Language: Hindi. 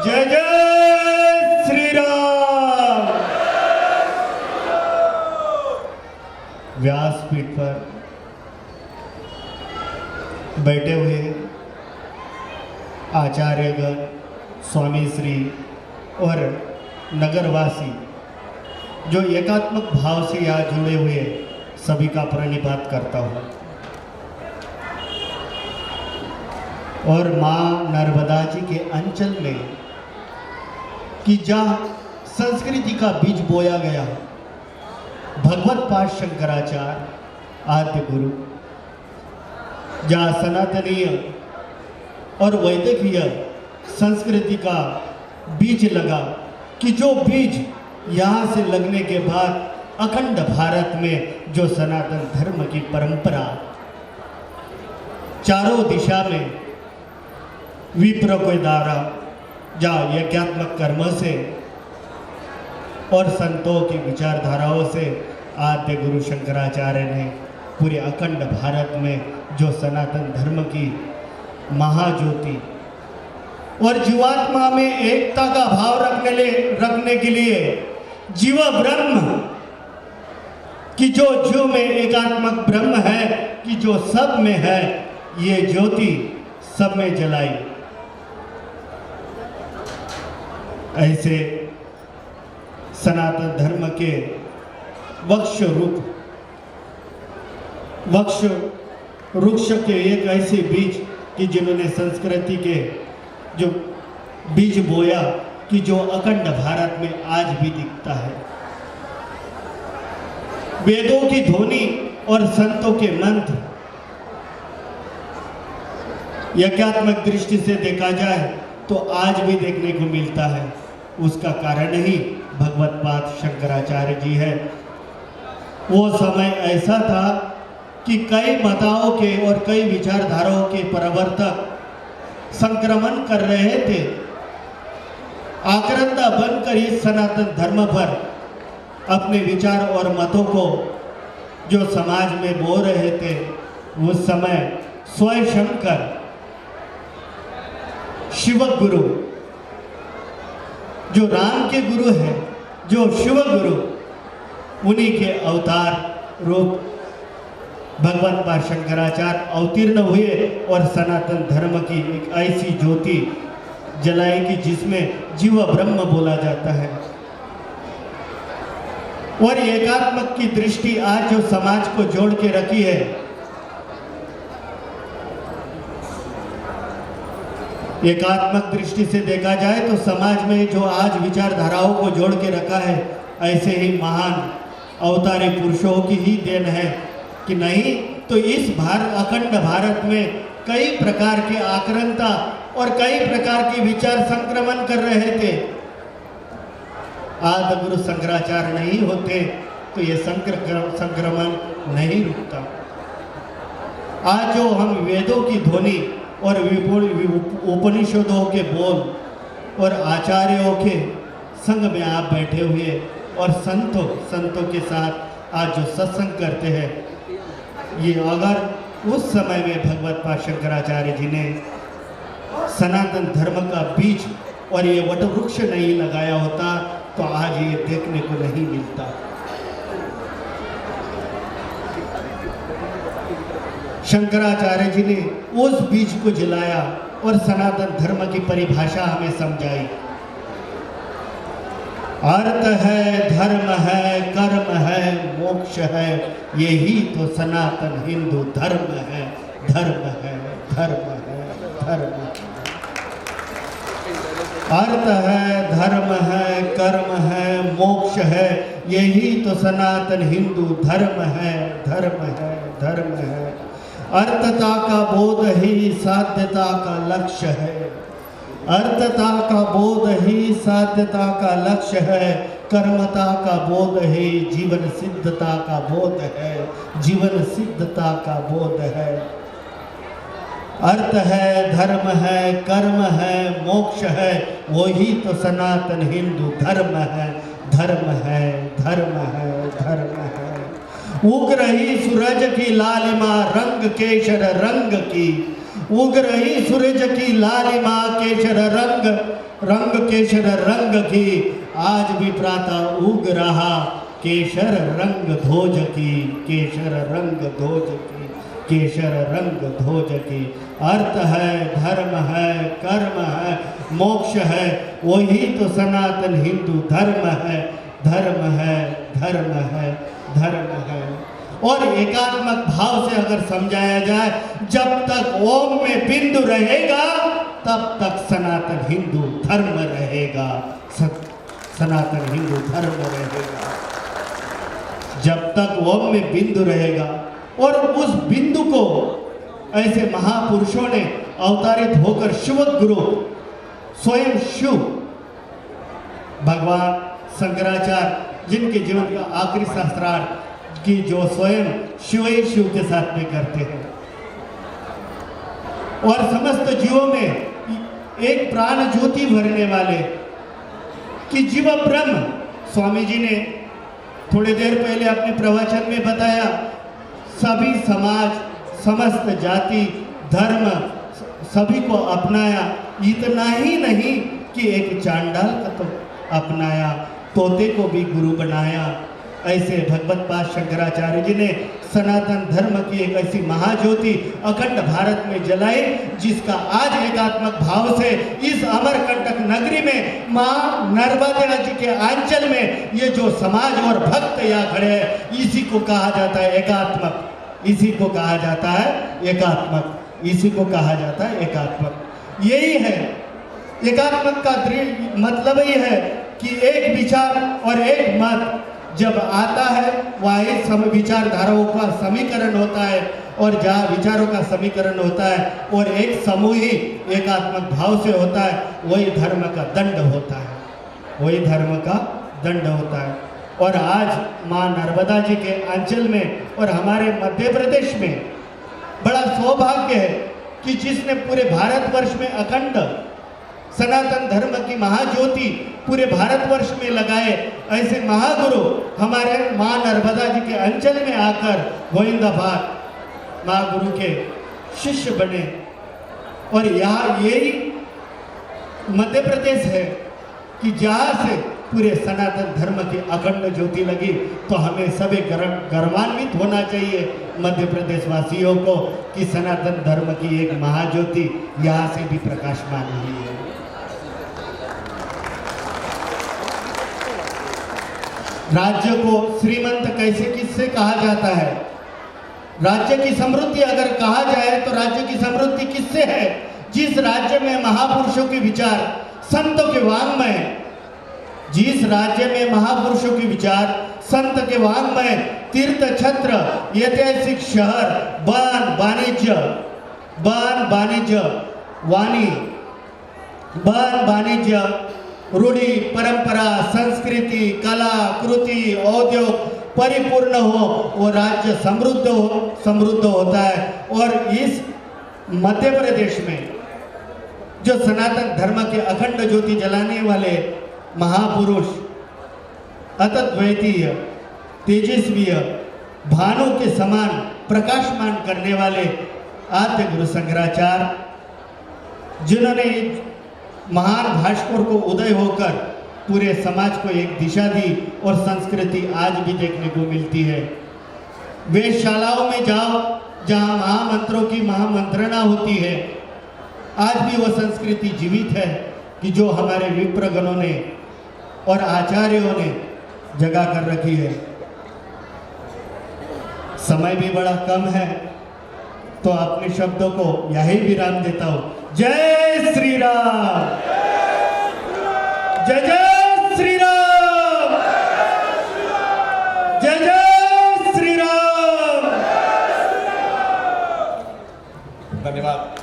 जय जय श्री राम। व्यासपीठ पर बैठे हुए आचार्यगण, स्वामी श्री और नगरवासी जो एकात्मक भाव से यहाँ जुड़े हुए सभी का प्रणिपात करता हूँ और माँ नर्मदा जी के अंचल में कि जहाँ संस्कृति का बीज बोया गया, भगवत पाद शंकराचार्य आद्य गुरु, जहाँ सनातनीय और वैदिकीय संस्कृति का बीज लगा कि जो बीज यहाँ से लगने के बाद अखंड भारत में जो सनातन धर्म की परंपरा चारों दिशा में विप्र के द्वारा जहाँ यज्ञात्मक कर्म से और संतों की विचारधाराओं से आद्य गुरु शंकराचार्य ने पूरे अखंड भारत में जो सनातन धर्म की महाज्योति और जीवात्मा में एकता का भाव रखने के लिए जीव ब्रह्म कि जो जीव में एकात्मक ब्रह्म है कि जो सब में है, ये ज्योति सब में जलाई। ऐसे सनातन धर्म के वृक्ष के एक ऐसे बीज कि जिन्होंने संस्कृति के जो बीज बोया कि जो अखंड भारत में आज भी दिखता है। वेदों की ध्वनि और संतों के मंत्र यज्ञात्मक दृष्टि से देखा जाए तो आज भी देखने को मिलता है। उसका कारण ही भगवत पाद शंकराचार्य जी है। वो समय ऐसा था कि कई मताओं के और कई विचारधाराओं के प्रवर्तक संक्रमण कर रहे थे, आक्रांता बनकर इस सनातन धर्म पर अपने विचार और मतों को जो समाज में बो रहे थे। उस समय स्वयं शंकर शिव गुरु जो राम के गुरु हैं, जो शिव गुरु, उन्हीं के अवतार रूप भगवान पाद शंकराचार्य अवतीर्ण हुए और सनातन धर्म की एक ऐसी ज्योति जलाएगी जिसमें जीव ब्रह्म बोला जाता है। और एकात्मक की दृष्टि आज जो समाज को जोड़ के रखी है, एकात्मक दृष्टि से देखा जाए तो समाज में जो आज विचारधाराओं को जोड़ के रखा है, ऐसे ही महान अवतारी पुरुषों की ही देन है कि नहीं तो इस अखंड भारत में कई प्रकार के आक्रांता और कई प्रकार के विचार संक्रमण कर रहे थे। आदि गुरु शंकराचार्य नहीं होते तो ये संक्रमण नहीं रुकता। आज जो हम वेदों की ध्वनि और उपनिषदों के बोल और आचार्यों के संग में आप बैठे हुए और संतों के साथ आज जो सत्संग करते हैं, ये अगर उस समय में भगवत पाद शंकराचार्य जी ने सनातन धर्म का बीज और ये वट वृक्ष नहीं लगाया होता तो आज ये देखने को नहीं मिलता। शंकराचार्य जी ने उस बीज को जलाया और सनातन धर्म की परिभाषा हमें समझाई। अर्थ है, धर्म है, कर्म है, मोक्ष है, यही तो सनातन हिंदू धर्म है। धर्म है, धर्म है, धर्म है। अर्थ है, धर्म है, कर्म है, मोक्ष है, यही तो सनातन हिंदू धर्म है। धर्म है, धर्म है। अर्थता का बोध ही साध्यता का लक्ष्य है। अर्थता का बोध ही साध्यता का लक्ष्य है। कर्मता का बोध ही जीवन सिद्धता का बोध है। जीवन सिद्धता का बोध है। अर्थ है, धर्म है, कर्म है, मोक्ष है, वही तो सनातन हिंदू धर्म है। धर्म है, धर्म है, धर्म है। उग रही सूरज की लालिमा रंग केशर रंग की, उग्र ही सूरज की लालिमा केशर रंग, रंग केशर रंग की, आज भी प्रातः उग रहा केशर रंग ध्वज की, केशर रंग ध्वज की, केशर रंग ध्वज की। अर्थ है, धर्म है, कर्म है, मोक्ष है, वही तो सनातन हिंदू धर्म है, धर्म है, धर्म है, धर्म है। और एकात्मक भाव से अगर समझाया जाए, जब तक ओम में बिंदु रहेगा तब तक सनातन हिंदू धर्म रहेगा, सनातन हिंदू धर्म रहेगा। जब तक ओम में बिंदु रहेगा, और उस बिंदु को ऐसे महापुरुषों ने अवतारित होकर शिव गुरु स्वयं शिव भगवान शंकराचार्य जिनके जीवन का आखिरी शास्त्रार्थ की जो स्वयं शिव ही शिव के साथ में करते हैं, और समस्त जीवों में एक प्राण ज्योति भरने वाले कि जीव ब्रह्म। स्वामी जी ने थोड़ी देर पहले अपने प्रवचन में बताया, सभी समाज, समस्त जाति, धर्म सभी को अपनाया। इतना ही नहीं कि एक चांडाल का तो अपनाया, तोते को भी गुरु बनाया। ऐसे भगवत पाद शंकराचार्य जी ने सनातन धर्म की एक ऐसी महाज्योति अखंड भारत में जलाई, जिसका आज एकात्मक भाव से इस अमरकंटक नगरी में मां नर्मदा जी के आंचल में ये जो समाज और भक्त यहाँ खड़े हैं, इसी को कहा जाता है एकात्मक, इसी को कहा जाता है एकात्मक, इसी को कहा जाता है एकात्मक। यही है एकात्मक का मतलब ही है कि एक विचार और एक मत जब आता है, वह विचारधाराओं का समीकरण होता है, और जहाँ विचारों का समीकरण होता है और एक समूह ही एकात्मक भाव से होता है, वही धर्म का दंड होता है, वही धर्म का दंड होता है। और आज माँ नर्मदा जी के अंचल में और हमारे मध्य प्रदेश में बड़ा सौभाग्य है कि जिसने पूरे भारतवर्ष में अखंड सनातन धर्म की महाज्योति पूरे भारतवर्ष में लगाए, ऐसे महागुरु हमारे माँ नर्मदा जी के अंचल में आकर गोविंदाबाद महागुरु के शिष्य बने। और यहाँ यही मध्य प्रदेश है कि जहाँ से पूरे सनातन धर्म की अखंड ज्योति लगी, तो हमें सभी गर्वान्वित होना चाहिए मध्य प्रदेश वासियों को कि सनातन धर्म की एक महाज्योति यहाँ से भी प्रकाशमान हुई है। राज्य को श्रीमंत कैसे किससे कहा जाता है? राज्य की समृद्धि अगर कहा जाए तो राज्य की समृद्धि किससे है? जिस राज्य में महापुरुषों के विचार, संतों के वाङ्मय, जिस राज्य में महापुरुषों के विचार, संत के वाङ्मय, तीर्थ छत्र, ऐतिहासिक शहर, वन वाणिज्य वाणी, वन वाणिज्य, रूढ़ी, परंपरा, संस्कृति, कला, कृति, उद्योग परिपूर्ण हो, वो राज्य समृद्ध होता है। और इस मध्य प्रदेश में जो सनातन धर्म के अखंड ज्योति जलाने वाले महापुरुष, अद्वितीय, तेजस्वीय, भानु के समान प्रकाशमान करने वाले आद्य गुरु शंकराचार्य, जिन्होंने महान भास्कर को उदय होकर पूरे समाज को एक दिशा दी, और संस्कृति आज भी देखने को मिलती है। वेदशालाओं में जाओ, जहाँ महामंत्रों की महामंत्रणा होती है, आज भी वो संस्कृति जीवित है कि जो हमारे विप्रगणों ने और आचार्यों ने जगा कर रखी है। समय भी बड़ा कम है, तो अपने शब्दों को यही विराम देता हूँ। जय श्री राम, जय जय श्री राम, जय जय श्री राम। धन्यवाद।